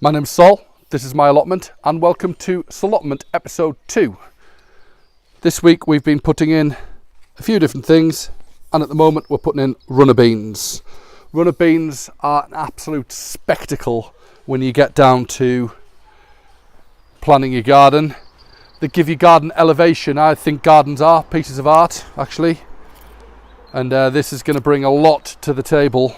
My name's Sol, this is my allotment, and welcome to Solotment episode 2. This week we've been putting in a few different things, and at the moment we're putting in runner beans. Runner beans are an absolute spectacle when you get down to planning your garden. They give your garden elevation. I think gardens are pieces of art, actually, and this is going to bring a lot to the table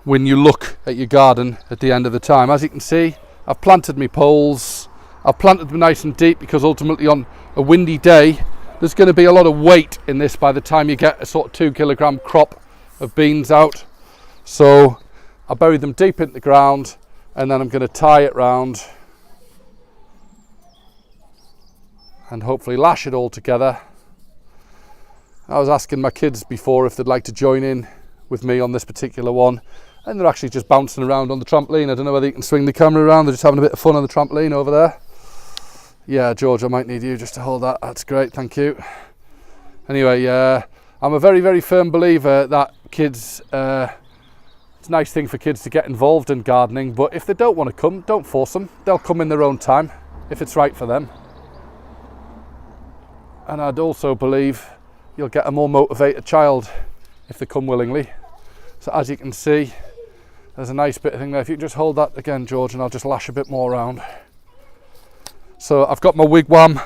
when you look at your garden at the end of the time. As you can see, I've planted my poles. I've planted them nice and deep because ultimately on a windy day there's going to be a lot of weight in this by the time you get a sort of 2 kilogram crop of beans out. So I buried them deep into the ground and then I'm going to tie it round and hopefully lash it all together. I was asking my kids before if they'd like to join in with me on this particular one, and they're actually just bouncing around on the trampoline. I don't know whether you can swing the camera around. They're just having a bit of fun on the trampoline over there. Yeah, George, I might need you just to hold that. That's great, thank you. Anyway, I'm a very, very firm believer that kids, it's a nice thing for kids to get involved in gardening, but if they don't want to come, don't force them. They'll come in their own time, if it's right for them. And I'd also believe you'll get a more motivated child if they come willingly. So as you can see, there's a nice bit of thing there. If you can just hold that again, George, and I'll just lash a bit more around. So I've got my wigwam.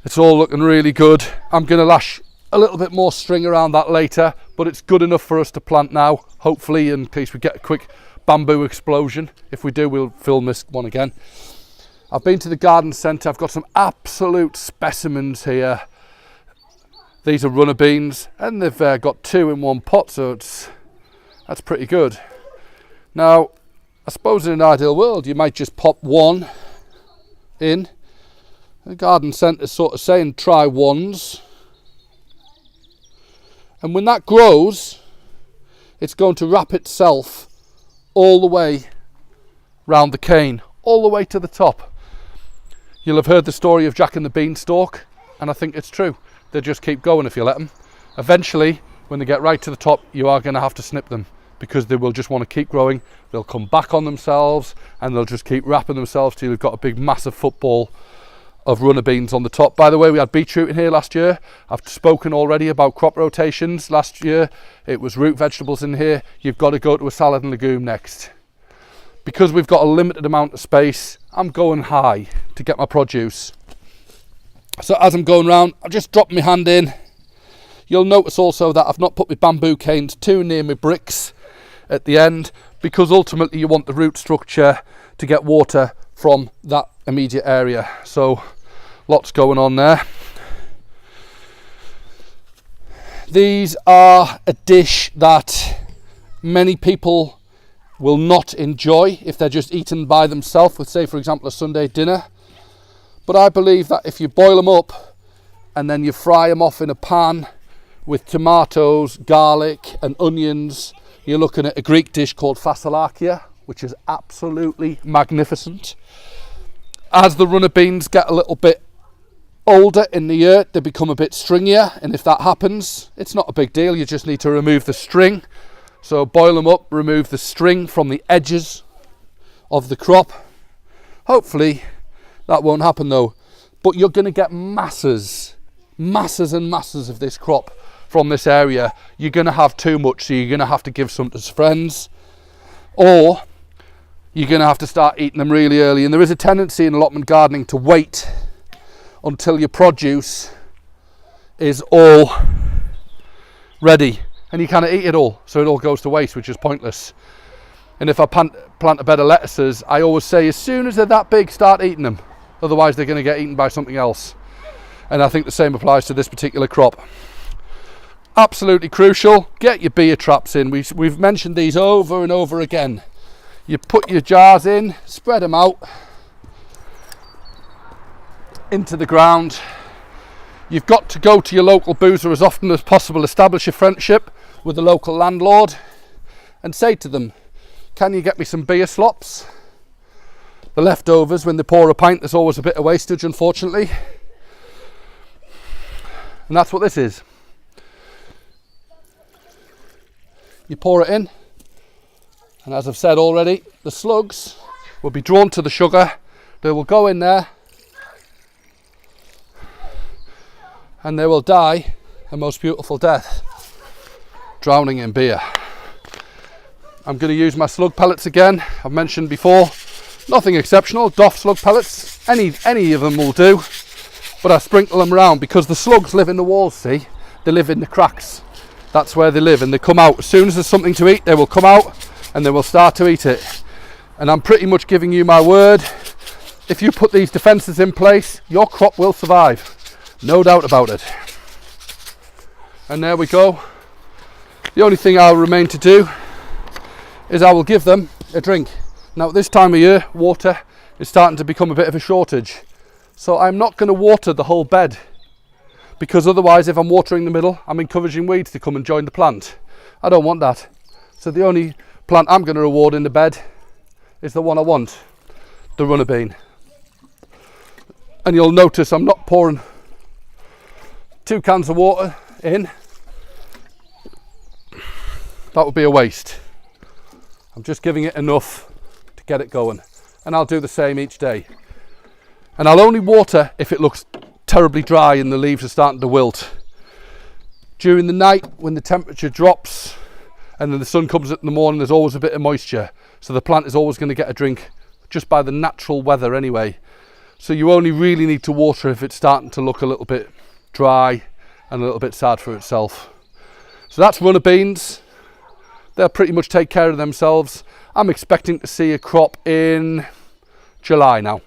It's all looking really good. I'm going to lash a little bit more string around that later, but it's good enough for us to plant now, hopefully, in case we get a quick bamboo explosion. If we do, we'll film this one again. I've been to the garden centre. I've got some absolute specimens here. These are runner beans, and they've got 2 in one pot, so that's pretty good. Now, I suppose in an ideal world, you might just pop one in. The garden centre's sort of saying try ones. And when that grows, it's going to wrap itself all the way round the cane, all the way to the top. You'll have heard the story of Jack and the Beanstalk, and I think it's true. They just keep going if you let them. Eventually, when they get right to the top, you are going to have to snip them because they will just want to keep growing. They'll come back on themselves and they'll just keep wrapping themselves till you've got a big massive football of runner beans on the top. By the way, we had beetroot in here last year. I've spoken already about crop rotations. Last year it was root vegetables in here. You've got to go to a salad and legume next. Because we've got a limited amount of space, I'm going high to get my produce. So as I'm going round, I've just dropped my hand in. You'll notice also that I've not put my bamboo canes too near my bricks at the end, because ultimately you want the root structure to get water from that immediate area. So lots going on there. These are a dish that many people will not enjoy if they're just eaten by themselves with, say, for example, a Sunday dinner. But I believe that if you boil them up and then you fry them off in a pan with tomatoes, garlic and onions, you're looking at a Greek dish called fasolaki, which is absolutely magnificent. As the runner beans get a little bit older in the year, they become a bit stringier, and if that happens, it's not a big deal. You just need to remove the string. So boil them up, remove the string from the edges of the crop. Hopefully that won't happen though, but you're going to get masses and masses of this crop from this area. You're going to have too much, so you're going to have to give some to friends, or you're going to have to start eating them really early. And there is a tendency in allotment gardening to wait until your produce is all ready, and you kind of eat it all, so it all goes to waste, which is pointless. And if I plant a bed of lettuces, I always say as soon as they're that big, start eating them. Otherwise they're going to get eaten by something else. And I think the same applies to this particular crop. Absolutely crucial, get your beer traps in. We've mentioned these over and over again. You put your jars in, spread them out into the ground. You've got to go to your local boozer as often as possible. Establish a friendship with the local landlord and say to them, can you get me some beer slops? The leftovers, when they pour a pint, there's always a bit of wastage, unfortunately. And that's what this is. You pour it in, And as I've said already, the slugs will be drawn to the sugar. They will go in there and they will die a most beautiful death, drowning in beer. I'm going to use my slug pellets again. I've mentioned before, nothing exceptional, DOF slug pellets, any of them will do, but I sprinkle them around because the slugs live in the walls, see? They live in the cracks. That's where they live, and they come out. As soon as there's something to eat, they will come out and they will start to eat it. And I'm pretty much giving you my word, if you put these defences in place, your crop will survive. No doubt about it. And there we go. The only thing I'll remain to do is I will give them a drink. Now at this time of year, water is starting to become a bit of a shortage. So I'm not going to water the whole bed, because otherwise if I'm watering the middle, I'm encouraging weeds to come and join the plant. I don't want that. So the only plant I'm going to reward in the bed is the one I want, the runner bean. And you'll notice I'm not pouring 2 cans of water in. That would be a waste. I'm just giving it enough to get it going. And I'll do the same each day. And I'll only water if it looks terribly dry and the leaves are starting to wilt. During the night, when the temperature drops and then the sun comes up in the morning, there's always a bit of moisture. So the plant is always going to get a drink just by the natural weather anyway. So you only really need to water if it's starting to look a little bit dry and a little bit sad for itself. So that's runner beans. They'll pretty much take care of themselves. I'm expecting to see a crop in July now.